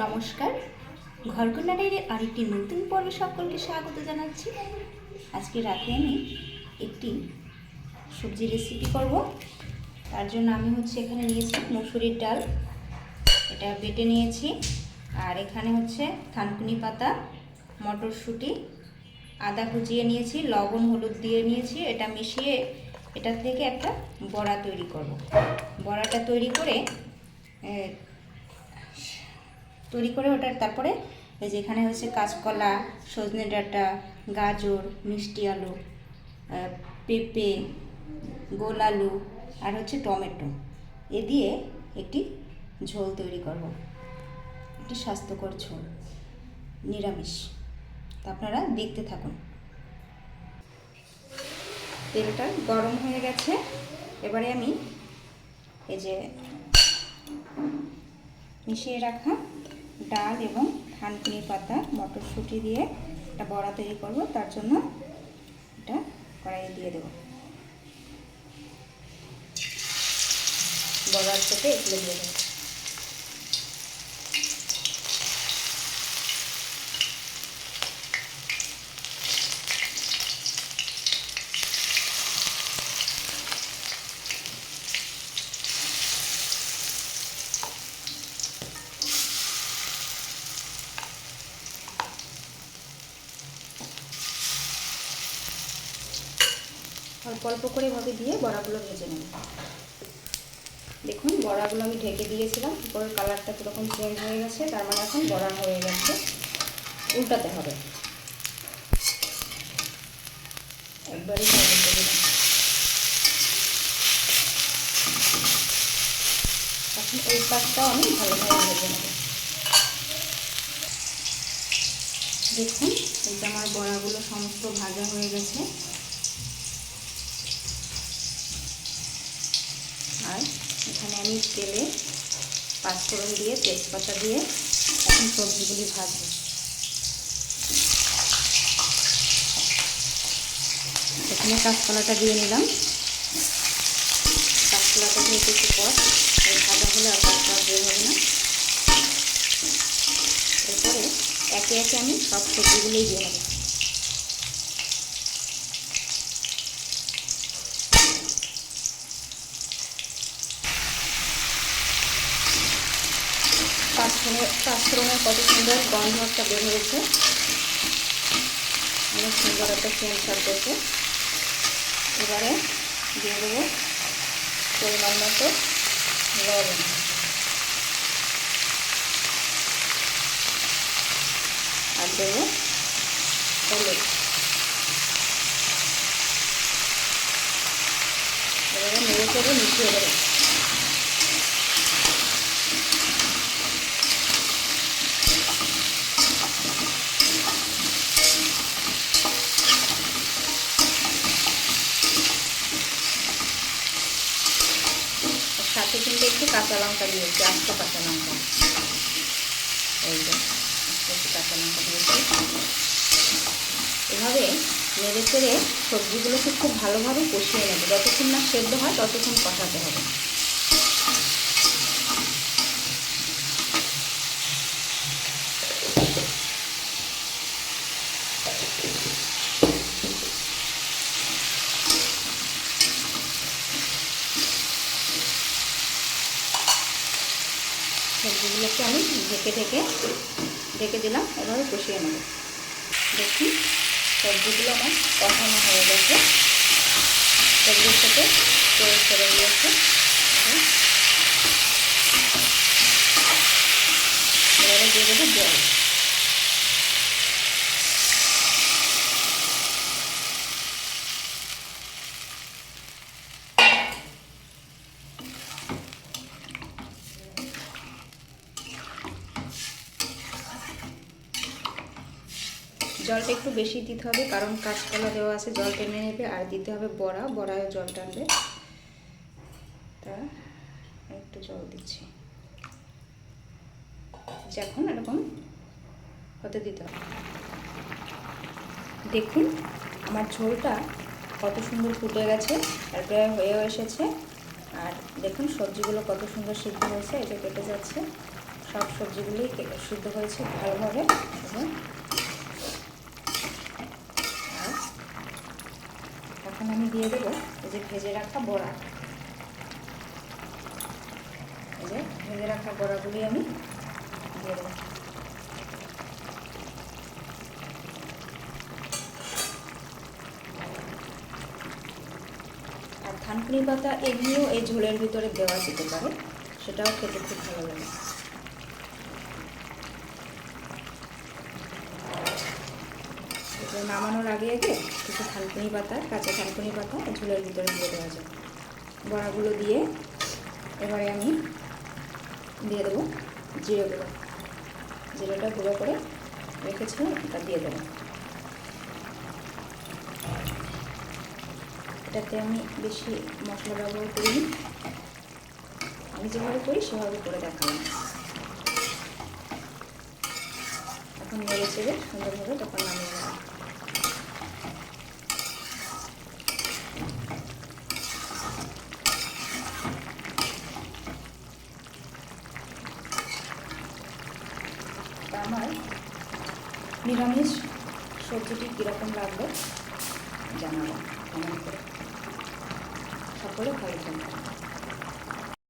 নমস্কার, ঘরকন্যা ডায়েরির আরেকটি নতুন পর্বে সকলকে স্বাগত জানাচ্ছি। আজকে রাতে আমি একটি সবজি রেসিপি করব। তার জন্য আমি এখানে নিয়েছি মসুরির ডাল, এটা বেটে নিয়েছি। আর এখানে থানকুনি পাতা, মটরশুঁটি, আদা কুচিয়ে নিয়েছি, লবণ হলুদ দিয়ে নিয়েছি। এটা মিশিয়ে এটা থেকে একটা বড়া তৈরি করব। বড়াটা তৈরি করে ওটার তারপরে এই যে এখানে কাঁচকলা, সজনে ডাঁটা, গাজর, মিষ্টি আলু, পেঁপে, গোল আলু আর টমেটো এ দিয়ে একটি ঝোল তৈরি করব। একটি স্বাস্থ্যকর ঝোল, নিরামিষ। তা আপনারা দেখতে থাকুন। তেলটা গরম হয়ে গেছে। এবারে আমি এই যে মিশিয়ে রাখা ডাল এবং থানকুনি পাতা, মটরশুঁটি দিয়ে একটা বড়া তৈরি করব। তার জন্য এটা কড়াইয়ে দিয়ে দেব। বড়ার সাথে এগুলো দিয়ে দেবো। অল্প অল্প করে এভাবে দিয়ে বড়াগুলো ভেজে নেব। দেখুন, বড়াগুলো আমি ঢেকে দিয়েছিলাম, উপরের কালারটা কীরকম চেঞ্জ হয়ে গেছে, তার মানে এখন বড়া হয়ে গেছে। উল্টাতে হবে, একবারই উল্টে দিলাম। এখন এই পাশটাও আমি ভালোভাবে ভেজে নেব। দেখুন, এই যে আমার বড়াগুলো সমস্ত ভাজা হয়ে গেছে। আর এখানে আমি তেলে পাঁচফোড়ন দিয়ে, তেজপাতা দিয়ে এখন সবজিগুলি ভাজবো। এখানে কাঁচকলাটা দিয়ে নিলাম। কাঁচকলাটা দিয়ে একটু পর ভাজা হলে আর কাঁচকলা বের হবে না। এরপরে একে একে আমি সব সবজিগুলোই দিয়ে নেব। পাঁচফোড়নের কত সুন্দর গন্ধ একটা বের হয়েছে, অনেক সুন্দর একটা সেন্ট ছাড়তেছে। এবারে দিয়ে দেবো পরিমাণ মতো লবণ, আর দেবো হলুদ। এবারে নেড়ে চেড়ে মিশিয়ে দেবো। সাথে কিন্তু একটু কাঁচা লঙ্কা দিয়েছি, আস্ত কাঁচা লঙ্কা। এই যে একটু কাঁচা লঙ্কা দিয়েছি। এভাবে নেড়ে চেড়ে সবজিগুলোকে খুব ভালোভাবে কষিয়ে নেবে। যতক্ষণ না সেদ্ধ হয় ততক্ষণ কষাতে হবে। সবজিগুলোকে আমি ঢেকে দিলাম। এভাবে কষিয়ে নেব। দেখুন, সবজিগুলো আমার কষানো হয়ে গেছে, সবজির সাথে তেল ছেড়ে দিয়েছে। এবারে দিয়ে দেবো জল। জলটা একটু বেশি দিতে হবে, কারণ কাঁচকলা দেওয়া আছে, জল টেনে নেবে। আর দিতে হবে বড়ায়ও জল টানবে। তা একটু জল দিচ্ছি। এখন এরকম হতে দিতে হবে। দেখুন, আমার ঝোলটা কত সুন্দর ফুটে গেছে আর প্রায় হয়েও এসেছে। আর দেখুন সবজিগুলো কত সুন্দর সিদ্ধ হয়েছে, এই যে কেটে যাচ্ছে। সব সবজিগুলোই সিদ্ধ হয়েছে ভালোভাবে। আর এখন আমি দিয়ে দেবো এই যে ভেজে রাখা বড়া। এই যে ভেজে রাখা বড়াগুলি আমি দিয়ে দেবো। আর থানকুনি পাতা এমনিও এই ঝোলের ভিতরে দেওয়া যেতে পারে, সেটাও খেতে খুব ভালো লাগে। নামানোর আগে আগে কিছু থানকুনি পাতা, কাঁচা থানকুনি পাতা ঝোলের ভিতরে দিয়ে দেওয়া যায়। বড়াগুলো দিয়ে এবারে আমি দিয়ে দেবো জিরে গুঁড়ো। জিরেটা গুঁড়ো করে রেখেছিলাম, এটা দিয়ে দেবো। এটাতে আমি বেশি মশলা ব্যবহার করিনি, আমি যেভাবে করি সেভাবে করে দেখালাম। এখন নেড়ে চেড়ে সুন্দরভাবে তখন নামিয়ে নেব। আমার নিরামিষ সবজিটি কীরকম লাগলো জানাবো কমেন্ট করে। সকলে ভালো থাকবে।